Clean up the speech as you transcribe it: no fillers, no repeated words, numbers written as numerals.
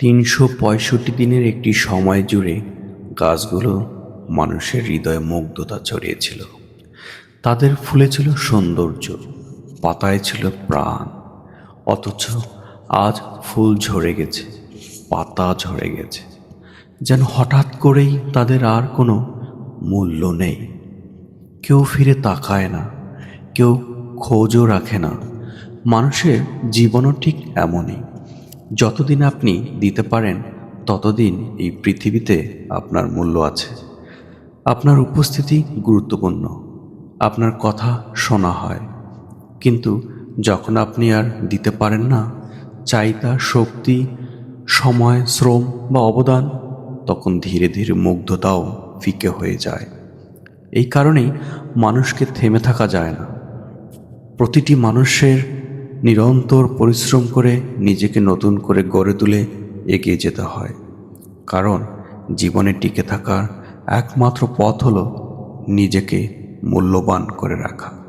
৩৬৫ দিনের একটি সময় জুড়ে গাছগুলো মানুষের হৃদয়ে মুগ্ধতা ছড়িয়েছিল। তাদের ফুলে ছিল সৌন্দর্য, পাতায় ছিল প্রাণ। অথচ আজ ফুল ঝরে গেছে, পাতা ঝরে গেছে, যেন হঠাৎ করেই তাদের আর কোনো মূল্য নেই। কেউ ফিরে তাকায় না, কেউ খোঁজও রাখে না। মানুষের জীবনও ঠিক এমনই। যতদিন আপনি দিতে পারেন ততদিন এই পৃথিবীতে আপনার মূল্য আছে। আপনার উপস্থিতি গুরুত্বপূর্ণ, আপনার কথা শোনা হয়। কিন্তু যখন আপনি আর দিতে পারেন না, চাহিদা, শক্তি, সময়, শ্রম বা অবদান, তখন ধীরে ধীরে মুগ্ধতাও ফিকে হয়ে যায়। এই কারণেই মানুষকে থেমে থাকা যায় না। প্রতিটি মানুষের নিরন্তর পরিশ্রম করে নিজেকে নতুন করে গড়ে তুলে এগিয়ে যেতে হয়। কারণ জীবনে টিকে থাকার একমাত্র পথ হলো নিজেকে মূল্যবান করে রাখা।